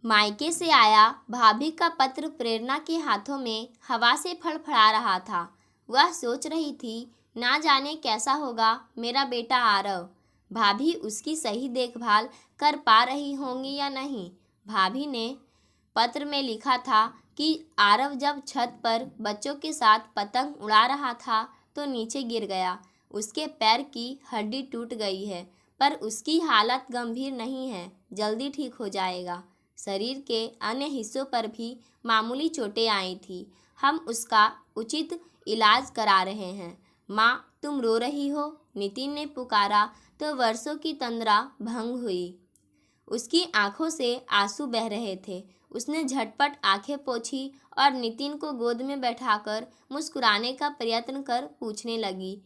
मायके से आया भाभी का पत्र प्रेरणा के हाथों में हवा से फड़फड़ा रहा था। वह सोच रही थी, ना जाने कैसा होगा मेरा बेटा आरव। भाभी उसकी सही देखभाल कर पा रही होंगी या नहीं। भाभी ने पत्र में लिखा था कि आरव जब छत पर बच्चों के साथ पतंग उड़ा रहा था तो नीचे गिर गया। उसके पैर की हड्डी टूट गई है, पर उसकी हालत गंभीर नहीं है, जल्दी ठीक हो जाएगा। शरीर के अन्य हिस्सों पर भी मामूली चोटें आई थी। हम उसका उचित इलाज करा रहे हैं। माँ, तुम रो रही हो? नितिन ने पुकारा तो वर्षों की तंद्रा भंग हुई। उसकी आंखों से आंसू बह रहे थे। उसने झटपट आंखें पोंछी और नितिन को गोद में बैठाकर मुस्कुराने का प्रयत्न कर पूछने लगी,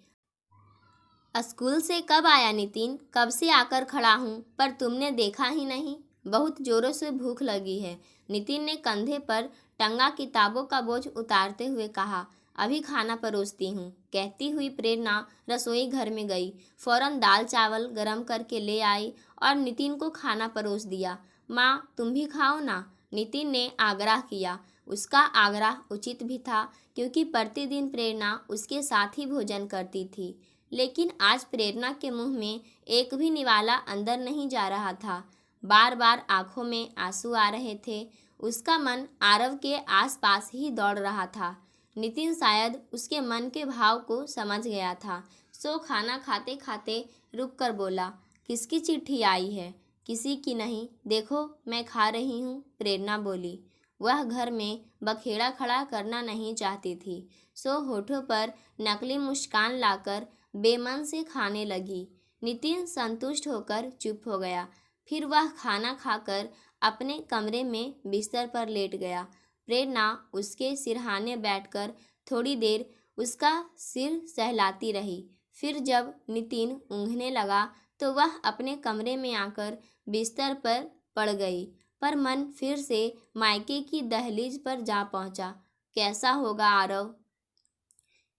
स्कूल से कब आया नितिन? कब से आकर खड़ा हूँ, पर तुमने देखा ही नहीं। बहुत जोरों से भूख लगी है, नितिन ने कंधे पर टंगा किताबों का बोझ उतारते हुए कहा। अभी खाना परोसती हूँ, कहती हुई प्रेरणा रसोई घर में गई। फौरन दाल चावल गरम करके ले आई और नितिन को खाना परोस दिया। माँ, तुम भी खाओ ना, नितिन ने आग्रह किया। उसका आग्रह उचित भी था, क्योंकि प्रतिदिन प्रेरणा उसके साथ ही भोजन करती थी। लेकिन आज प्रेरणा के मुंह में एक भी निवाला अंदर नहीं जा रहा था। बार बार आंखों में आंसू आ रहे थे। उसका मन आरव के आसपास ही दौड़ रहा था। नितिन शायद उसके मन के भाव को समझ गया था, सो खाना खाते खाते रुक कर बोला, किसकी चिट्ठी आई है? किसी की नहीं, देखो मैं खा रही हूँ, प्रेरणा बोली। वह घर में बखेड़ा खड़ा करना नहीं चाहती थी, सो होठों पर नकली मुस्कान लाकर बेमन से खाने लगी। नितिन संतुष्ट होकर चुप हो गया। फिर वह खाना खाकर अपने कमरे में बिस्तर पर लेट गया। प्रेरणा उसके सिरहाने बैठकर थोड़ी देर उसका सिर सहलाती रही। फिर जब नितिन ऊँघने लगा तो वह अपने कमरे में आकर बिस्तर पर पड़ गई, पर मन फिर से मायके की दहलीज पर जा पहुंचा। कैसा होगा आरव?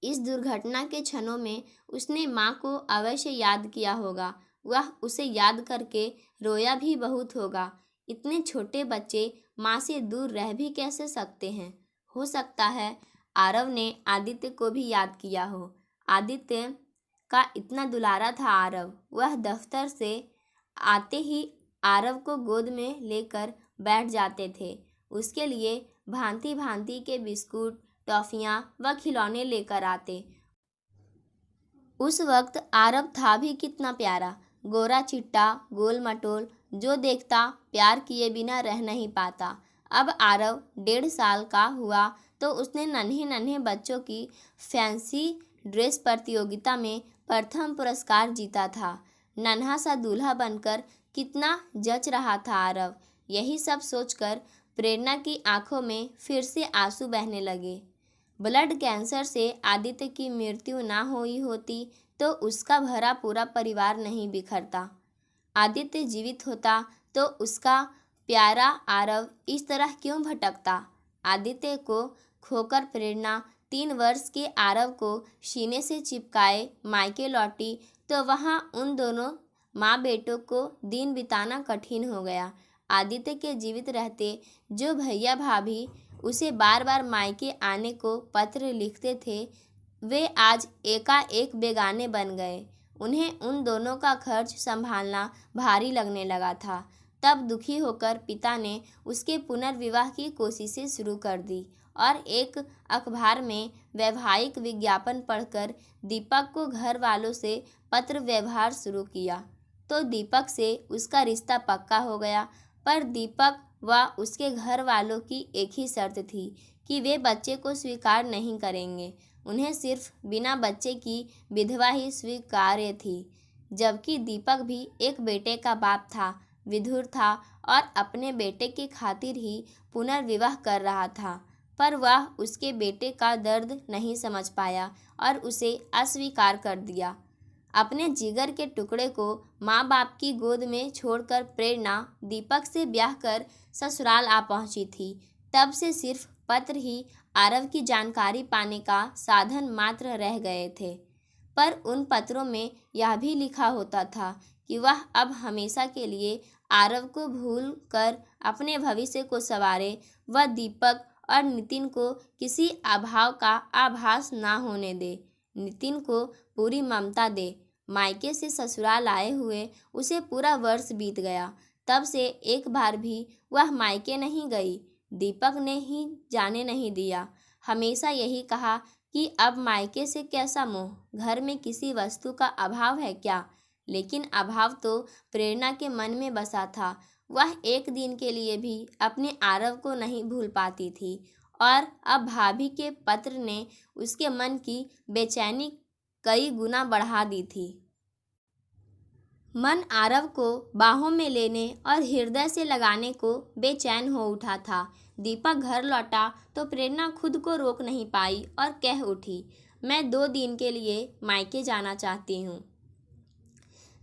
इस दुर्घटना के क्षणों में उसने माँ को अवश्य याद किया होगा। वह उसे याद करके रोया भी बहुत होगा। इतने छोटे बच्चे माँ से दूर रह भी कैसे सकते हैं? हो सकता है आरव ने आदित्य को भी याद किया हो। आदित्य का इतना दुलारा था आरव। वह दफ्तर से आते ही आरव को गोद में लेकर बैठ जाते थे। उसके लिए भांति भांति के बिस्कुट, टॉफियाँ व खिलौने लेकर आते। उस वक्त आरव था भी कितना प्यारा, गोरा चिट्टा, गोल मटोल, जो देखता प्यार किए बिना रह नहीं पाता। अब आरव 1.5 साल का हुआ तो उसने नन्हे नन्हे बच्चों की फैंसी ड्रेस प्रतियोगिता में प्रथम पुरस्कार जीता था। नन्हा सा दूल्हा बनकर कितना जच रहा था आरव। यही सब सोचकर प्रेरणा की आंखों में फिर से आंसू बहने लगे। ब्लड कैंसर से आदित्य की मृत्यु ना हुई होती तो उसका भरा पूरा परिवार नहीं बिखरता। आदित्य जीवित होता तो उसका प्यारा आरव इस तरह क्यों भटकता? आदित्य को खोकर प्रेरणा 3 वर्ष के आरव को सीने से चिपकाए मायके लौटी तो वहाँ उन दोनों माँ बेटों को दिन बिताना कठिन हो गया। आदित्य के जीवित रहते जो भैया भाभी उसे बार बार मायके आने को पत्र लिखते थे, वे आज एकाएक बेगाने बन गए। उन्हें उन दोनों का खर्च संभालना भारी लगने लगा था। तब दुखी होकर पिता ने उसके पुनर्विवाह की कोशिशें शुरू कर दी और एक अखबार में वैवाहिक विज्ञापन पढ़कर दीपक को घर वालों से पत्र व्यवहार शुरू किया तो दीपक से उसका रिश्ता पक्का हो गया। पर दीपक व उसके घर वालों की एक ही शर्त थी कि वे बच्चे को स्वीकार नहीं करेंगे। उन्हें सिर्फ बिना बच्चे की विधवा ही स्वीकार्य थी। जबकि दीपक भी एक बेटे का बाप था, विधुर था और अपने बेटे की खातिर ही पुनर्विवाह कर रहा था, पर वह उसके बेटे का दर्द नहीं समझ पाया और उसे अस्वीकार कर दिया। अपने जिगर के टुकड़े को माँ बाप की गोद में छोड़कर प्रेरणा दीपक से ब्याह कर ससुराल आ पहुंची थी। तब से सिर्फ पत्र ही आरव की जानकारी पाने का साधन मात्र रह गए थे। पर उन पत्रों में यह भी लिखा होता था कि वह अब हमेशा के लिए आरव को भूल कर अपने भविष्य को संवारे। वह दीपक और नितिन को किसी अभाव का आभास ना होने दे। नितिन को पूरी ममता दे। मायके से ससुराल आए हुए उसे पूरा वर्ष बीत गया। तब से एक बार भी वह मायके नहीं गई। दीपक ने ही जाने नहीं दिया। हमेशा यही कहा कि अब मायके से कैसा मोह, घर में किसी वस्तु का अभाव है क्या। लेकिन अभाव तो प्रेरणा के मन में बसा था। वह एक दिन के लिए भी अपने आरव को नहीं भूल पाती थी और अब भाभी के पत्र ने उसके मन की बेचैनी कई गुना बढ़ा दी थी। मन आरव को बाहों में लेने और हृदय से लगाने को बेचैन हो उठा था। दीपक घर लौटा तो प्रेरणा खुद को रोक नहीं पाई और कह उठी, मैं 2 दिन के लिए मायके जाना चाहती हूँ।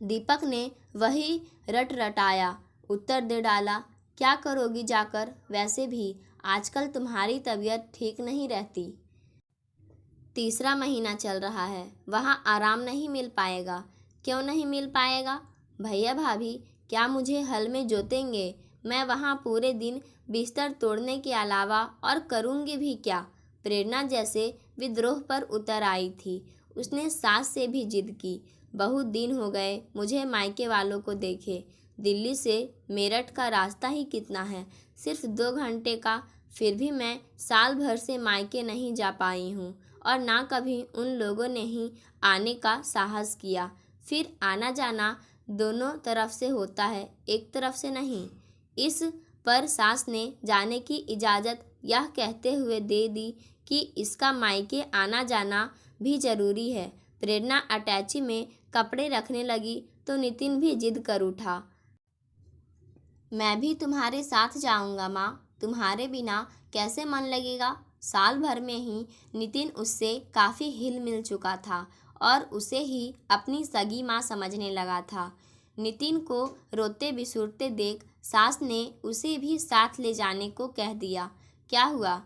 दीपक ने वही रटाया उत्तर दे डाला, क्या करोगी जाकर, वैसे भी आजकल तुम्हारी तबीयत ठीक नहीं रहती। 3रा महीना चल रहा है, वहाँ आराम नहीं मिल पाएगा। क्यों नहीं मिल पाएगा? भैया भाभी क्या मुझे हल में जोतेंगे? मैं वहाँ पूरे दिन बिस्तर तोड़ने के अलावा और करूँगी भी क्या? प्रेरणा जैसे विद्रोह पर उतर आई थी। उसने सास से भी जिद की, बहुत दिन हो गए मुझे मायके वालों को देखे। दिल्ली से मेरठ का रास्ता ही कितना है, सिर्फ 2 घंटे का। फिर भी मैं साल भर से मायके नहीं जा पाई हूँ और ना कभी उन लोगों ने ही आने का साहस किया। फिर आना जाना दोनों तरफ से होता है, एक तरफ से नहीं। इस पर सास ने जाने की इजाज़त यह कहते हुए दे दी कि इसका मायके आना जाना भी ज़रूरी है। प्रेरणा अटैची में कपड़े रखने लगी तो नितिन भी जिद कर उठा, मैं भी तुम्हारे साथ जाऊंगा माँ, तुम्हारे बिना कैसे मन लगेगा। साल भर में ही नितिन उससे काफ़ी हिल मिल चुका था और उसे ही अपनी सगी माँ समझने लगा था। नितिन को रोते बिसुरते देख सास ने उसे भी साथ ले जाने को कह दिया। क्या हुआ,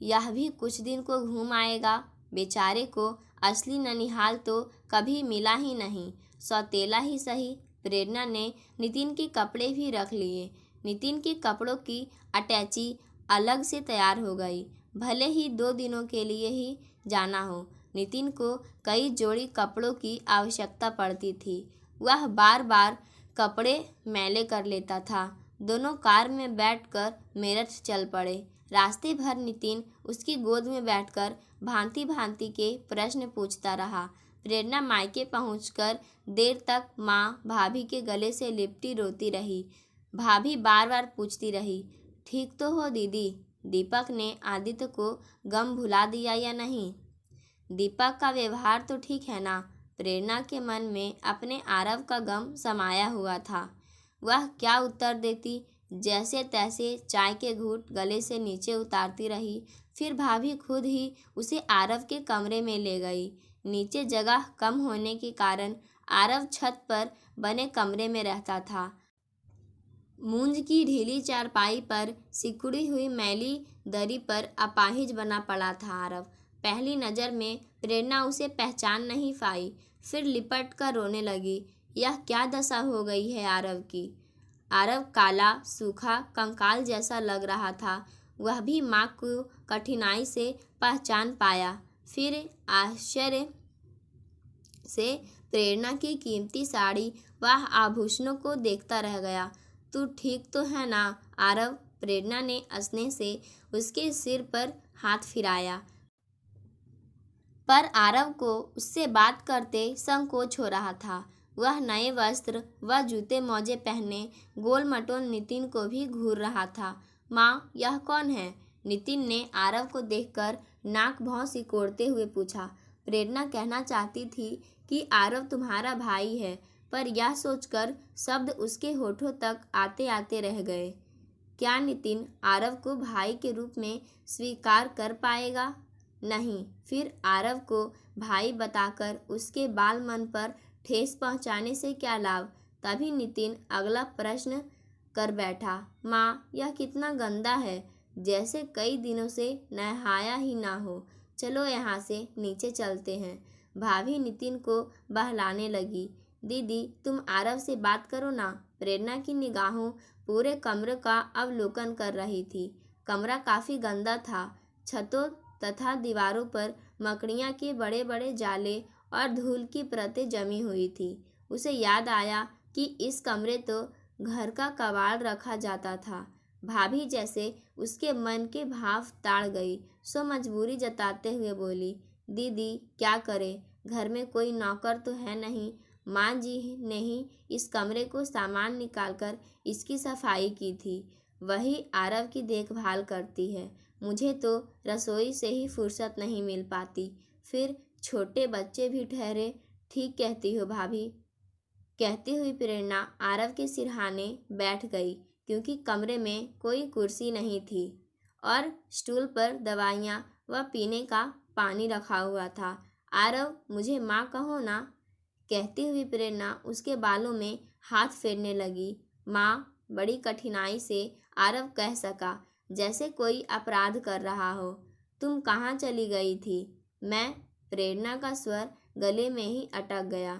यह भी कुछ दिन को घूम आएगा। बेचारे को असली ननिहाल तो कभी मिला ही नहीं, सौतेला ही सही। प्रेरणा ने नितिन के कपड़े भी रख लिए। नितिन के कपड़ों की अटैची अलग से तैयार हो गई, भले ही 2 दिनों के लिए ही जाना हो। नितिन को कई जोड़ी कपड़ों की आवश्यकता पड़ती थी। वह बार बार कपड़े मैले कर लेता था। दोनों कार में बैठकर मेरठ चल पड़े। रास्ते भर नितिन उसकी गोद में बैठकर भांति भांति के प्रश्न पूछता रहा। प्रेरणा मायके पहुंचकर देर तक माँ भाभी के गले से लिपटी रोती रही। भाभी बार बार पूछती रही, ठीक तो हो दीदी? दीपक ने आदित्य को गम भुला दिया या नहीं? दीपक का व्यवहार तो ठीक है ना? प्रेरणा के मन में अपने आरव का गम समाया हुआ था। वह क्या उत्तर देती? जैसे तैसे चाय के घूंट गले से नीचे उतारती रही। फिर भाभी खुद ही उसे आरव के कमरे में ले गई। नीचे जगह कम होने के कारण आरव छत पर बने कमरे में रहता था। मूंज की ढीली चारपाई पर सिकुड़ी हुई मैली दरी पर अपाहिज बना पड़ा था आरव। पहली नज़र में प्रेरणा उसे पहचान नहीं पाई, फिर लिपट कर रोने लगी। यह क्या दशा हो गई है आरव की? आरव काला सूखा कंकाल जैसा लग रहा था। वह भी माँ को कठिनाई से पहचान पाया। फिर आश्चर्य से प्रेरणा की कीमती साड़ी व आभूषणों को देखता रह गया। तू ठीक तो है ना आरव? प्रेरणा ने स्नेह से उसके सिर पर हाथ फिराया, पर आरव को उससे बात करते संकोच हो रहा था। वह नए वस्त्र व जूते मोजे पहने गोल मटोल नितिन को भी घूर रहा था। माँ, यह कौन है? नितिन ने आरव को देखकर नाक भौं सिकोड़ते हुए पूछा। प्रेरणा कहना चाहती थी कि आरव तुम्हारा भाई है, पर यह सोचकर शब्द उसके होठों तक आते आते रह गए। क्या नितिन आरव को भाई के रूप में स्वीकार कर पाएगा? नहीं। फिर आरव को भाई बताकर उसके बाल मन पर ठेस पहुंचाने से क्या लाभ? तभी नितिन अगला प्रश्न कर बैठा, माँ, यह कितना गंदा है, जैसे कई दिनों से नहाया ही ना हो। चलो यहाँ से नीचे चलते हैं। भाभी नितिन को बहलाने लगी। दीदी, तुम आरव से बात करो ना, प्रेरणा की निगाहों पूरे कमरे का अवलोकन कर रही थी। कमरा काफ़ी गंदा था। छतों तथा दीवारों पर मकड़ियाँ के बड़े बड़े जाले और धूल की परतें जमी हुई थी। उसे याद आया कि इस कमरे तो घर का कबाड़ रखा जाता था। भाभी जैसे उसके मन के भाव ताड़ गई, सो मजबूरी जताते हुए बोली, दीदी क्या करे, घर में कोई नौकर तो है नहीं। माँ जी ने ही इस कमरे को सामान निकालकर इसकी सफाई की थी। वही आरव की देखभाल करती है। मुझे तो रसोई से ही फुर्सत नहीं मिल पाती, फिर छोटे बच्चे भी ठहरे। ठीक कहती हो भाभी, कहती हुई प्रेरणा आरव के सिरहाने बैठ गई, क्योंकि कमरे में कोई कुर्सी नहीं थी और स्टूल पर दवाइयाँ व पीने का पानी रखा हुआ था। आरव, मुझे माँ कहो ना, कहती हुई प्रेरणा उसके बालों में हाथ फेरने लगी। माँ, बड़ी कठिनाई से आरव कह सका, जैसे कोई अपराध कर रहा हो। तुम कहाँ चली गई थी? मैं, प्रेरणा का स्वर गले में ही अटक गया।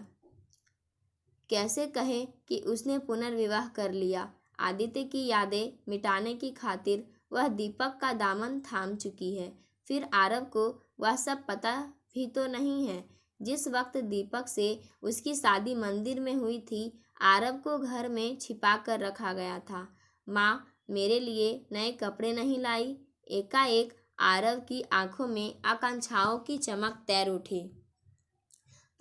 कैसे कहे कि उसने पुनर्विवाह कर लिया। आदित्य की यादें मिटाने की खातिर वह दीपक का दामन थाम चुकी है। फिर आरव को वह सब पता भी तो नहीं है। जिस वक्त दीपक से उसकी शादी मंदिर में हुई थी, आरव को घर में छिपा कर रखा गया था। माँ, मेरे लिए नए कपड़े नहीं लाई? एकाएक आरव की आंखों में आकांक्षाओं की चमक तैर उठी।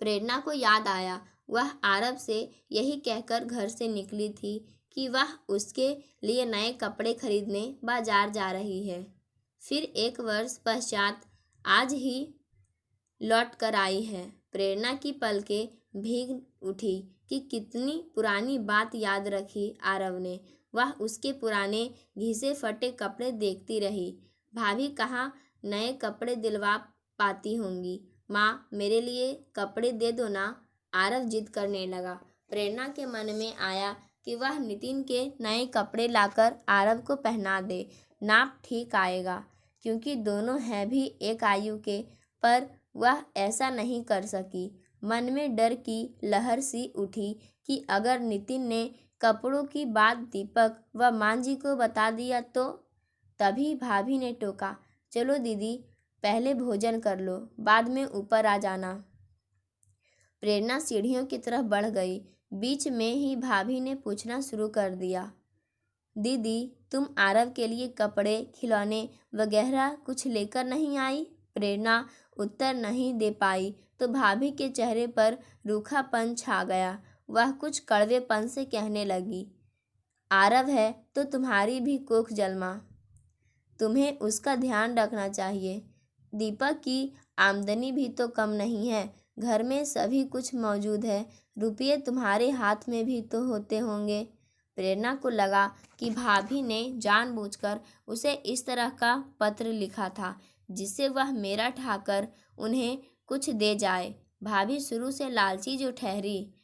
प्रेरणा को याद आया, वह आरव से यही कहकर घर से निकली थी कि वह उसके लिए नए कपड़े खरीदने बाजार जा रही है। फिर 1 वर्ष पश्चात आज ही लौट कर आई है। प्रेरणा की पलकें भीग उठी कि कितनी पुरानी बात याद रखी आरव ने। वह उसके पुराने घिसे फटे कपड़े देखती रही। भाभी कहाँ नए कपड़े दिलवा पाती होंगी। माँ, मेरे लिए कपड़े दे दो ना, आरव जिद करने लगा। प्रेरणा के मन में आया कि वह नितिन के नए कपड़े लाकर आरव को पहना दे। नाप ठीक आएगा, क्योंकि दोनों हैं भी एक आयु के, पर वह ऐसा नहीं कर सकी। मन में डर की लहर सी उठी कि अगर नितिन ने कपड़ों की बात दीपक व माँ जी को बता दिया तो। तभी भाभी ने टोका, चलो दीदी, पहले भोजन कर लो, बाद में ऊपर आ जाना। प्रेरणा सीढ़ियों की तरफ बढ़ गई। बीच में ही भाभी ने पूछना शुरू कर दिया, दीदी, तुम आरव के लिए कपड़े, खिलौने वगैरह कुछ लेकर नहीं आई? प्रेरणा उत्तर नहीं दे पाई तो भाभी के चेहरे पर रूखापन छा गया। वह कुछ कड़वेपन से कहने लगी, आरव है तो तुम्हारी भी कोख जलमा, तुम्हें उसका ध्यान रखना चाहिए। दीपक की आमदनी भी तो कम नहीं है, घर में सभी कुछ मौजूद है, रुपये तुम्हारे हाथ में भी तो होते होंगे। प्रेरणा को लगा कि भाभी ने जानबूझकर उसे इस तरह का पत्र लिखा था, जिससे वह मेरा ठाकर उन्हें कुछ दे जाए। भाभी शुरू से लालची जो ठहरी,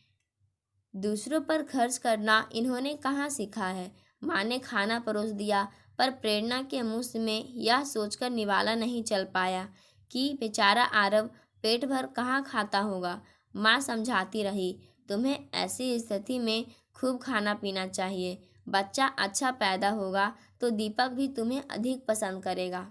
दूसरों पर खर्च करना इन्होंने कहाँ सीखा है। माँ ने खाना परोस दिया, पर प्रेरणा के मुंह में यह सोचकर निवाला नहीं चल पाया कि बेचारा आरव पेट भर कहाँ खाता होगा। माँ समझाती रही, तुम्हें ऐसी स्थिति में खूब खाना पीना चाहिए। बच्चा अच्छा पैदा होगा तो दीपक भी तुम्हें अधिक पसंद करेगा।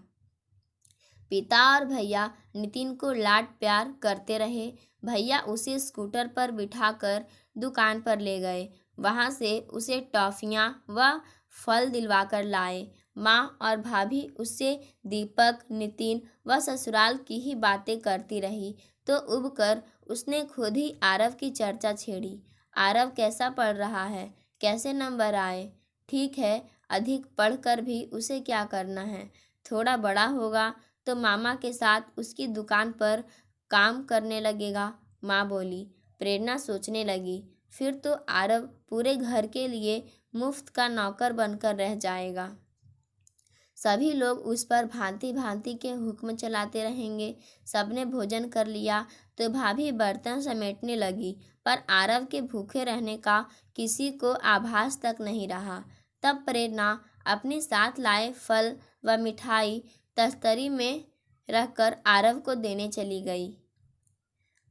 पिता और भैया नितिन को लाड प्यार करते रहे। भैया उसे स्कूटर पर बिठाकर दुकान पर ले गए। वहाँ से उसे टॉफियाँ व फल दिलवाकर लाए। माँ और भाभी उससे दीपक, नितिन व ससुराल की ही बातें करती रही, तो उबकर उसने खुद ही आरव की चर्चा छेड़ी। आरव कैसा पढ़ रहा है, कैसे नंबर आए? ठीक है, अधिक पढ़कर भी उसे क्या करना है, थोड़ा बड़ा होगा तो मामा के साथ उसकी दुकान पर काम करने लगेगा, माँ बोली। प्रेरणा सोचने लगी, फिर तो आरव पूरे घर के लिए मुफ्त का नौकर बनकर रह जाएगा। सभी लोग उस पर भांति भांति के हुक्म चलाते रहेंगे। सबने भोजन कर लिया तो भाभी बर्तन समेटने लगी, पर आरव के भूखे रहने का किसी को आभास तक नहीं रहा। तब प्रेरणा अपने साथ लाए फल व मिठाई तस्तरी में रखकर आरव को देने चली गई।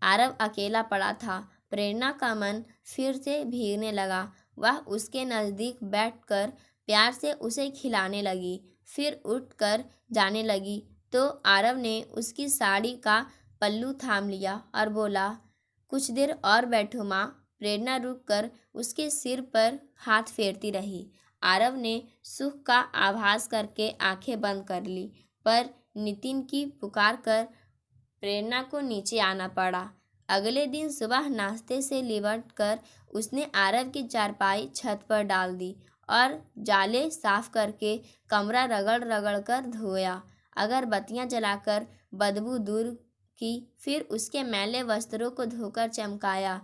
आरव अकेला पड़ा था। प्रेरणा का मन फिर से भीगने लगा। वह उसके नज़दीक बैठकर प्यार से उसे खिलाने लगी। फिर उठकर जाने लगी तो आरव ने उसकी साड़ी का पल्लू थाम लिया और बोला, कुछ देर और बैठो माँ। प्रेरणा रुककर उसके सिर पर हाथ फेरती रही। आरव ने सुख का आभास करके आंखें बंद कर ली, पर नितिन की पुकार कर प्रेरणा को नीचे आना पड़ा। अगले दिन सुबह नाश्ते से लिपट कर उसने आरव की चारपाई छत पर डाल दी और जाले साफ करके कमरा रगड़ रगड़ कर धोया, अगरबत्तियां जलाकर बदबू दूर की, फिर उसके मैले वस्त्रों को धोकर चमकाया।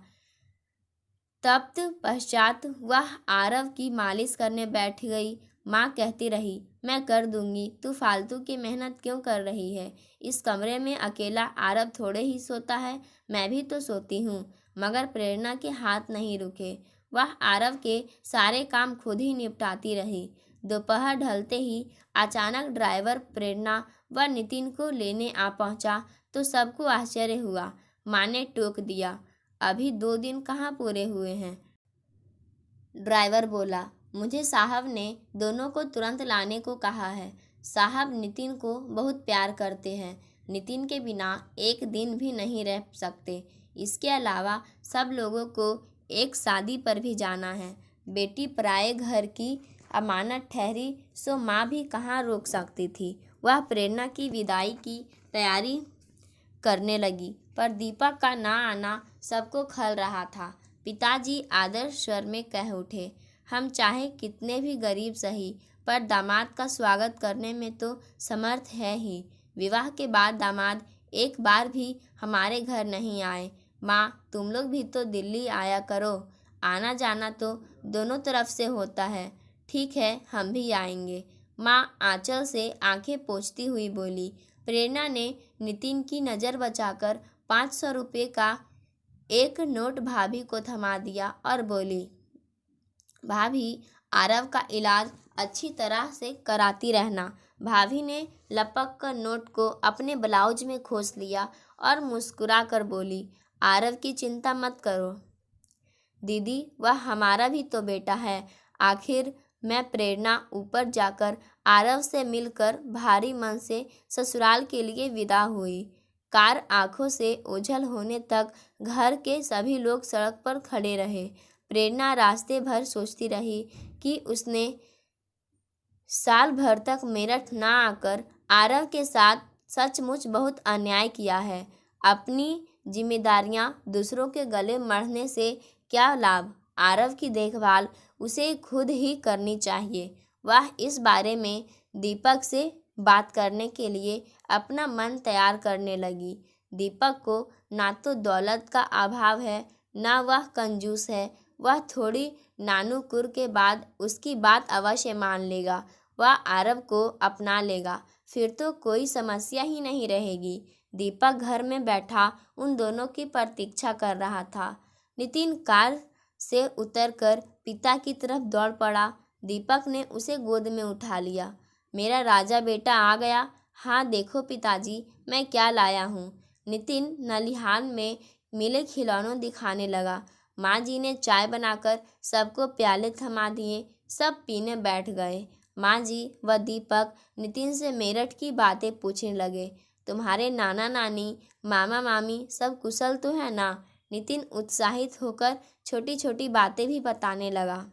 तब पश्चात वह आरव की मालिश करने बैठ गई। माँ कहती रही, मैं कर दूंगी, तू फालतू की मेहनत क्यों कर रही है। इस कमरे में अकेला आरव थोड़े ही सोता है, मैं भी तो सोती हूँ। मगर प्रेरणा के हाथ नहीं रुके। वह आरव के सारे काम खुद ही निपटाती रही। दोपहर ढलते ही अचानक ड्राइवर प्रेरणा व नितिन को लेने आ पहुँचा तो सबको आश्चर्य हुआ। माँ ने टोक दिया, अभी 2 दिन कहाँ पूरे हुए हैं। ड्राइवर बोला, मुझे साहब ने दोनों को तुरंत लाने को कहा है। साहब नितिन को बहुत प्यार करते हैं, नितिन के बिना एक दिन भी नहीं रह सकते। इसके अलावा सब लोगों को एक शादी पर भी जाना है। बेटी पराए घर की अमानत ठहरी सो माँ भी कहाँ रोक सकती थी। वह प्रेरणा की विदाई की तैयारी करने लगी, पर दीपक का ना आना सबको खल रहा था। पिताजी आदर्श स्वर में कह उठे, हम चाहे कितने भी गरीब सही, पर दामाद का स्वागत करने में तो समर्थ है ही। विवाह के बाद दामाद एक बार भी हमारे घर नहीं आए। माँ, तुम लोग भी तो दिल्ली आया करो, आना जाना तो दोनों तरफ से होता है। ठीक है, हम भी आएंगे। माँ आंचल से आंखें पोंछती हुई बोली। प्रेरणा ने नितिन की नज़र बचाकर 500 रुपये का एक नोट भाभी को थमा दिया और बोली, भाभी, आरव का इलाज अच्छी तरह से कराती रहना। भाभी ने लपक कर नोट को अपने ब्लाउज में खोस लिया और मुस्कुरा कर बोली, आरव की चिंता मत करो दीदी, वह हमारा भी तो बेटा है। आखिर मैं प्रेरणा ऊपर जाकर आरव से मिलकर भारी मन से ससुराल के लिए विदा हुई। कार आंखों से ओझल होने तक घर के सभी लोग सड़क पर खड़े रहे। प्रेरणा रास्ते भर सोचती रही कि उसने साल भर तक मेरठ ना आकर आरव के साथ सचमुच बहुत अन्याय किया है। अपनी जिम्मेदारियां दूसरों के गले मढ़ने से क्या लाभ। आरव की देखभाल उसे खुद ही करनी चाहिए। वह इस बारे में दीपक से बात करने के लिए अपना मन तैयार करने लगी। दीपक को ना तो दौलत का अभाव है, ना वह कंजूस है। वह थोड़ी नानुकुर के बाद उसकी बात अवश्य मान लेगा। वह आरव को अपना लेगा, फिर तो कोई समस्या ही नहीं रहेगी। दीपक घर में बैठा उन दोनों की प्रतीक्षा कर रहा था। नितिन कार से उतरकर पिता की तरफ दौड़ पड़ा। दीपक ने उसे गोद में उठा लिया। मेरा राजा बेटा आ गया। हाँ देखो पिताजी, मैं क्या लाया हूँ। नितिन नलिहान में मिले खिलौनों दिखाने लगा। माँ जी ने चाय बनाकर सबको प्याले थमा दिए। सब पीने बैठ गए। माँ जी व दीपक नितिन से मेरठ की बातें पूछने लगे। तुम्हारे नाना नानी, मामा मामी सब कुशल तो है ना। नितिन उत्साहित होकर छोटी छोटी बातें भी बताने लगा।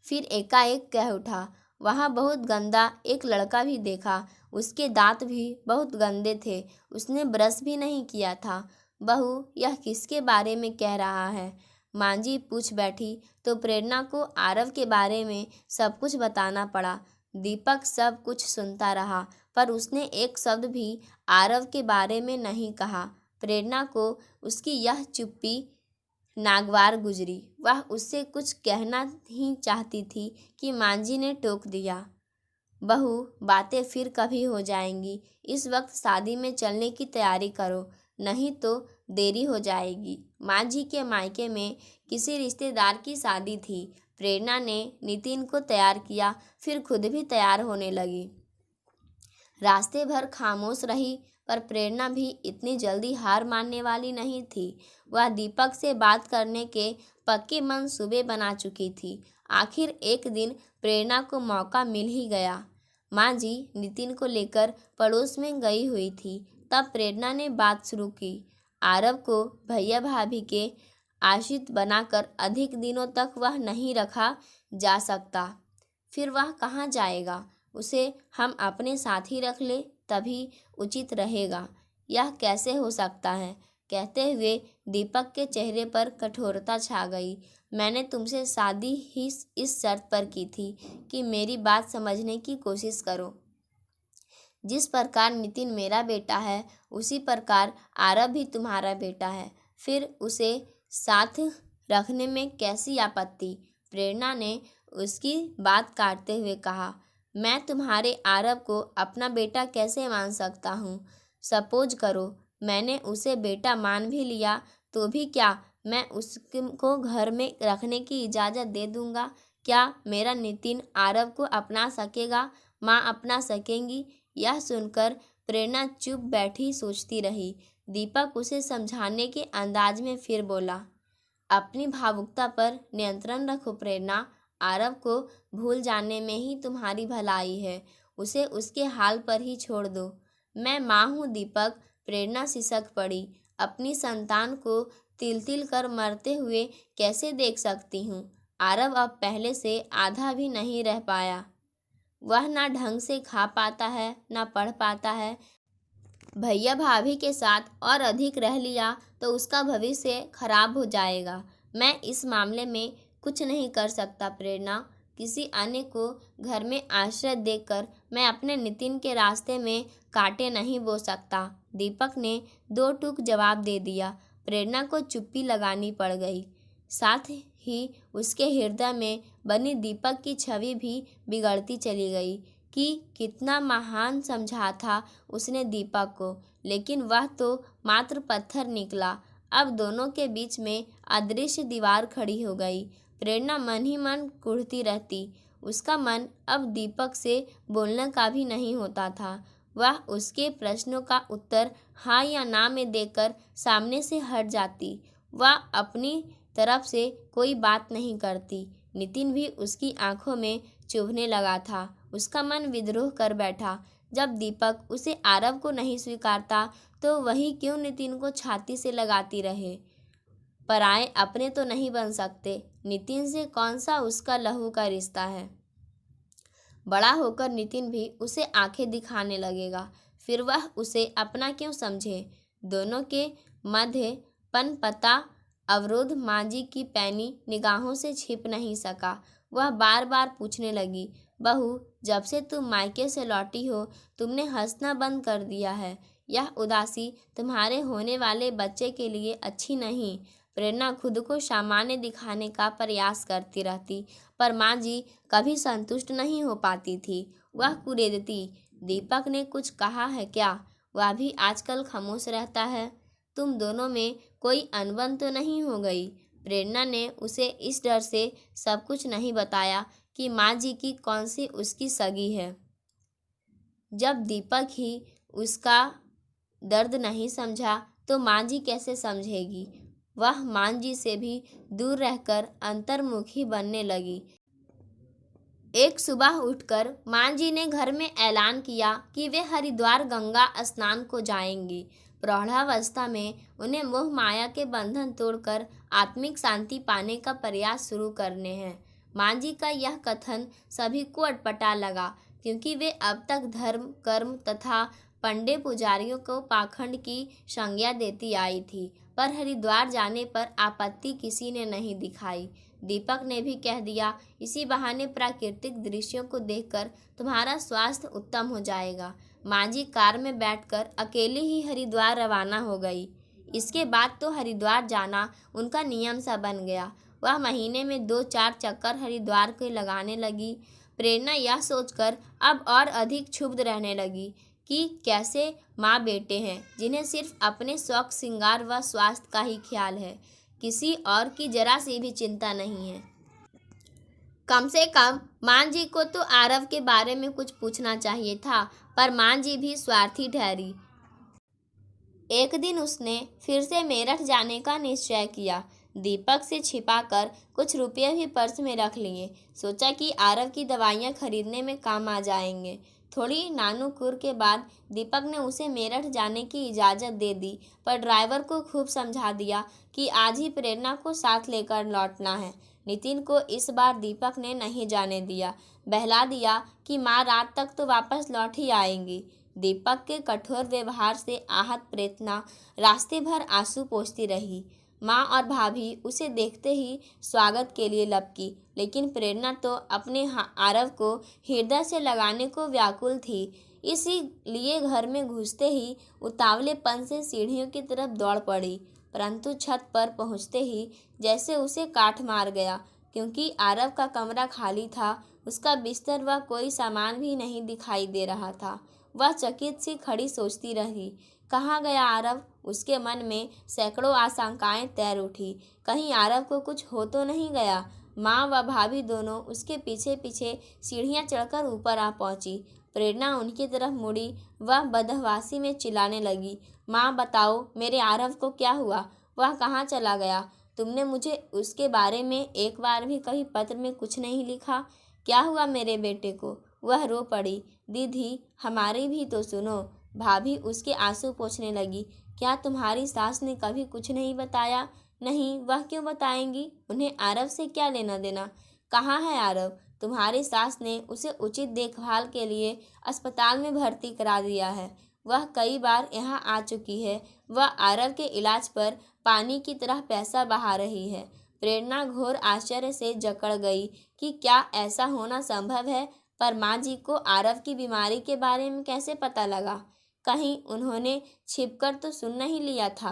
फिर एकाएक कह उठा, वहाँ बहुत गंदा एक लड़का भी देखा। उसके दांत भी बहुत गंदे थे, उसने ब्रश भी नहीं किया था। बहू, यह किसके बारे में कह रहा है। माँ जी पूछ बैठी तो प्रेरणा को आरव के बारे में सब कुछ बताना पड़ा। दीपक सब कुछ सुनता रहा, पर उसने एक शब्द भी आरव के बारे में नहीं कहा। प्रेरणा को उसकी यह चुप्पी नागवार गुजरी। वह उससे कुछ कहना ही चाहती थी कि मांझी ने टोक दिया, बहू, बातें फिर कभी हो जाएंगी। इस वक्त शादी में चलने की तैयारी करो, नहीं तो देरी हो जाएगी। माँ जी के मायके में किसी रिश्तेदार की शादी थी। प्रेरणा ने नितिन को तैयार किया, फिर खुद भी तैयार होने लगी। रास्ते भर खामोश रही, पर प्रेरणा भी इतनी जल्दी हार मानने वाली नहीं थी। वह दीपक से बात करने के पक्के मंसूबे बना चुकी थी। आखिर एक दिन प्रेरणा को मौका मिल ही गया। माँ जी नितिन को लेकर पड़ोस में गई हुई थी। तब प्रेरणा ने बात शुरू की। आरव को भैया भाभी के आश्रित बनाकर अधिक दिनों तक वह नहीं रखा जा सकता। फिर वह कहाँ जाएगा? उसे हम अपने साथ ही रख ले तभी उचित रहेगा। यह कैसे हो सकता है? कहते हुए दीपक के चेहरे पर कठोरता छा गई। मैंने तुमसे शादी ही इस शर्त पर की थी कि मेरी बात समझने की कोशिश करो। जिस प्रकार नितिन मेरा बेटा है उसी प्रकार आरव भी तुम्हारा बेटा है। फिर उसे साथ रखने में कैसी आपत्ति? प्रेरणा ने उसकी बात काटते हुए कहा। मैं तुम्हारे आरव को अपना बेटा कैसे मान सकता हूँ? सपोज करो मैंने उसे बेटा मान भी लिया तो भी क्या मैं उसको घर में रखने की इजाज़त दे दूँगा? क्या मेरा नितिन आरव को अपना सकेगा? माँ अपना सकेंगी? यह सुनकर प्रेरणा चुप बैठी सोचती रही। दीपक उसे समझाने के अंदाज में फिर बोला, अपनी भावुकता पर नियंत्रण रखो प्रेरणा। आरव को भूल जाने में ही तुम्हारी भलाई है। उसे उसके हाल पर ही छोड़ दो। मैं माँ हूँ दीपक। प्रेरणा सिसक पड़ी। अपनी संतान को तिल तिल कर मरते हुए कैसे देख सकती हूँ? आरव अब पहले से आधा भी नहीं रह पाया। वह ना ढंग से खा पाता है ना पढ़ पाता है। भैया भाभी के साथ और अधिक रह लिया तो उसका भविष्य खराब हो जाएगा। मैं इस मामले में कुछ नहीं कर सकता प्रेरणा। किसी अन्य को घर में आश्रय देकर मैं अपने नितिन के रास्ते में कांटे नहीं बो सकता। दीपक ने दो टूक जवाब दे दिया। प्रेरणा को चुप्पी लगानी पड़ गई। साथ ही उसके हृदय में बनी दीपक की छवि भी बिगड़ती चली गई कि कितना महान समझा था उसने दीपक को, लेकिन वह तो मात्र पत्थर निकला। अब दोनों के बीच में अदृश्य दीवार खड़ी हो गई। प्रेरणा मन ही मन कुढ़ती रहती। उसका मन अब दीपक से बोलने का भी नहीं होता था। वह उसके प्रश्नों का उत्तर हाँ या ना में देकर सामने से हट जाती। वह अपनी तरफ से कोई बात नहीं करती। नितिन भी उसकी आंखों में चुभने लगा था। उसका मन विद्रोह कर बैठा। जब दीपक उसे आरव को नहीं स्वीकारता तो वही क्यों नितिन को छाती से लगाती रहे? पराए अपने तो नहीं बन सकते। नितिन से कौन सा उसका लहू का रिश्ता है? बड़ा होकर नितिन भी उसे आंखें दिखाने लगेगा। फिर वह उसे अपना क्यों समझे? दोनों के मध्य पनपता अवरोध माँ जी की पैनी निगाहों से छिप नहीं सका। वह बार बार पूछने लगी, बहू जब से तुम मायके से लौटी हो तुमने हंसना बंद कर दिया है। यह उदासी तुम्हारे होने वाले बच्चे के लिए अच्छी नहीं। प्रेरणा खुद को सामान्य दिखाने का प्रयास करती रहती, पर माँ जी कभी संतुष्ट नहीं हो पाती थी। वह कुरेदती, दीपक ने कुछ कहा है क्या? वह भी आजकल खामोश रहता है। तुम दोनों में कोई अनबन तो नहीं हो गई? प्रेरणा ने उसे इस डर से सब कुछ नहीं बताया कि माँ जी की कौन सी उसकी सगी है। जब दीपक ही उसका दर्द नहीं समझा तो माँ जी कैसे समझेगी? वह माँ जी से भी दूर रहकर अंतर्मुखी बनने लगी। एक सुबह उठकर माँ जी ने घर में ऐलान किया कि वे हरिद्वार गंगा स्नान को जाएंगी। प्रौढ़ावस्था में उन्हें मोह माया के बंधन तोड़कर आत्मिक शांति पाने का प्रयास शुरू करने हैं। माँ जी का यह कथन सभी को अटपटा लगा, क्योंकि वे अब तक धर्म कर्म तथा पंडे पुजारियों को पाखंड की संज्ञा देती आई थी, पर हरिद्वार जाने पर आपत्ति किसी ने नहीं दिखाई। दीपक ने भी कह दिया, इसी बहाने प्राकृतिक दृश्यों को देखकर तुम्हारा स्वास्थ्य उत्तम हो जाएगा। माँ जी कार में बैठकर अकेली ही हरिद्वार रवाना हो गई। इसके बाद तो हरिद्वार जाना उनका नियम सा बन गया। वह महीने में 2-4 चक्कर हरिद्वार के लगाने लगी। प्रेरणा यह सोचकर अब और अधिक क्षुब्ध रहने लगी कि कैसे माँ बेटे हैं जिन्हें सिर्फ अपने शौक श्रृंगार व स्वास्थ्य का ही ख्याल है, किसी और की जरा सी भी चिंता नहीं है। कम से कम माँ जी को तो आरव के बारे में कुछ पूछना चाहिए था, पर माँ जी भी स्वार्थी ठहरी। एक दिन उसने फिर से मेरठ जाने का निश्चय किया। दीपक से छिपाकर कुछ रुपये भी पर्स में रख लिए। सोचा कि आरव की दवाइयाँ खरीदने में काम आ जाएंगे। थोड़ी नानुकुर के बाद दीपक ने उसे मेरठ जाने की इजाज़त दे दी, पर ड्राइवर को खूब समझा दिया कि आज ही प्रेरणा को साथ लेकर लौटना है। नितिन को इस बार दीपक ने नहीं जाने दिया, बहला दिया कि माँ रात तक तो वापस लौट ही आएंगी। दीपक के कठोर व्यवहार से आहत प्रेरणा रास्ते भर आंसू पोंछती रही। माँ और भाभी उसे देखते ही स्वागत के लिए लपकी, लेकिन प्रेरणा तो अपने आरव को हृदय से लगाने को व्याकुल थी। इसीलिए घर में घुसते ही उतावलेपन से सीढ़ियों की तरफ दौड़ पड़ी, परंतु छत पर पहुंचते ही जैसे उसे काट मार गया, क्योंकि आरव का कमरा खाली था। उसका बिस्तर व कोई सामान भी नहीं दिखाई दे रहा था। वह चकित सी खड़ी सोचती रही, कहाँ गया आरव। उसके मन में सैकड़ों आशंकाएं तैर उठी। कहीं आरव को कुछ हो तो नहीं गया। माँ व भाभी दोनों उसके पीछे पीछे सीढ़ियाँ चढ़कर ऊपर आ पहुंची। प्रेरणा उनकी तरफ मुड़ी। वह बदहवासी में चिल्लाने लगी, माँ बताओ मेरे आरव को क्या हुआ, वह कहाँ चला गया। तुमने मुझे उसके बारे में एक बार भी कभी पत्र में कुछ नहीं लिखा। क्या हुआ मेरे बेटे को। वह रो पड़ी। दीदी हमारी भी तो सुनो। भाभी उसके आंसू पोंछने लगी। क्या तुम्हारी सास ने कभी कुछ नहीं बताया। नहीं, वह क्यों बताएंगी, उन्हें आरव से क्या लेना देना। कहाँ है आरव। तुम्हारी सास ने उसे उचित देखभाल के लिए अस्पताल में भर्ती करा दिया है। वह कई बार यहाँ आ चुकी है। वह आरव के इलाज पर पानी की तरह पैसा बहा रही है। प्रेरणा घोर आश्चर्य से जकड़ गई कि क्या ऐसा होना संभव है। पर माँ जी को आरव की बीमारी के बारे में कैसे पता लगा। कहीं उन्होंने छिपकर तो सुन नहीं लिया था।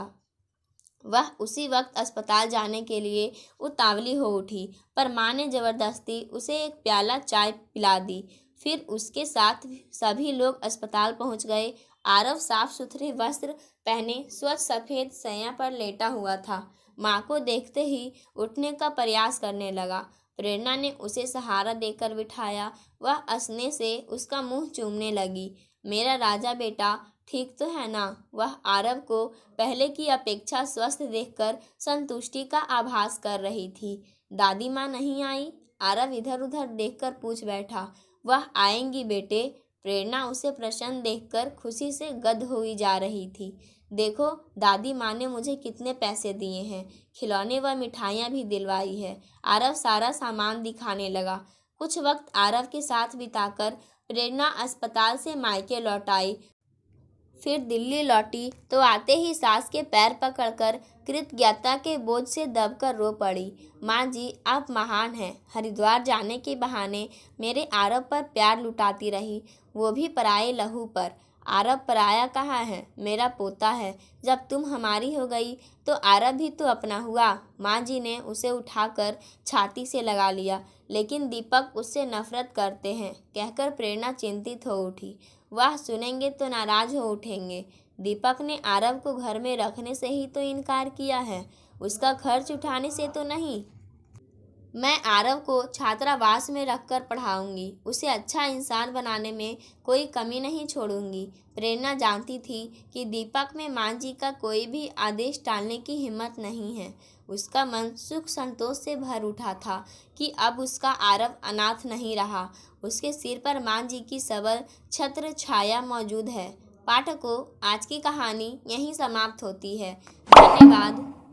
वह उसी वक्त अस्पताल जाने के लिए उतावली हो उठी, पर माँ ने जबरदस्ती उसे एक प्याला चाय पिला दी। फिर उसके साथ सभी लोग अस्पताल पहुंच गए। आरव साफ सुथरे वस्त्र पहने स्वच्छ सफ़ेद शैया पर लेटा हुआ था। माँ को देखते ही उठने का प्रयास करने लगा। प्रेरणा ने उसे सहारा देकर बिठाया। वह हंसने से उसका मुंह चूमने लगी। मेरा राजा बेटा ठीक तो है ना। वह आरव को पहले की अपेक्षा स्वस्थ देखकर संतुष्टि का आभास कर रही थी। दादी माँ नहीं आई। आरव इधर उधर देखकर पूछ बैठा। वह आएंगी बेटे। प्रेरणा उसे प्रसन्न देखकर खुशी से गद हुई जा रही थी। देखो दादी माँ ने मुझे कितने पैसे दिए हैं, खिलौने व मिठाइयाँ भी दिलवाई है। आरव सारा सामान दिखाने लगा। कुछ वक्त आरव के साथ बिताकर प्रेरणा अस्पताल से मायके लौट आई। फिर दिल्ली लौटी तो आते ही सास के पैर पकड़कर कृतज्ञता के बोझ से दबकर रो पड़ी। माँ जी आप महान हैं। हरिद्वार जाने के बहाने मेरे आरव पर प्यार लुटाती रही, वो भी पराये लहू पर। आरव पराया कहाँ है, मेरा पोता है। जब तुम हमारी हो गई तो आरव भी तो अपना हुआ। माँ जी ने उसे उठाकर छाती से लगा लिया। लेकिन दीपक उससे नफरत करते हैं कहकर प्रेरणा चिंतित हो उठी। वह सुनेंगे तो नाराज हो उठेंगे। दीपक ने आरव को घर में रखने से ही तो इनकार किया है, उसका खर्च उठाने से तो नहीं। मैं आरव को छात्रावास में रखकर पढ़ाऊंगी, उसे अच्छा इंसान बनाने में कोई कमी नहीं छोड़ूंगी। प्रेरणा जानती थी कि दीपक में माँ जी का कोई भी आदेश टालने की हिम्मत नहीं है। उसका मन सुख संतोष से भर उठा था कि अब उसका आरव अनाथ नहीं रहा। उसके सिर पर माँ जी की सबल छत्र छाया मौजूद है। पाठकों, आज की कहानी यहीं समाप्त होती है। धन्यवाद।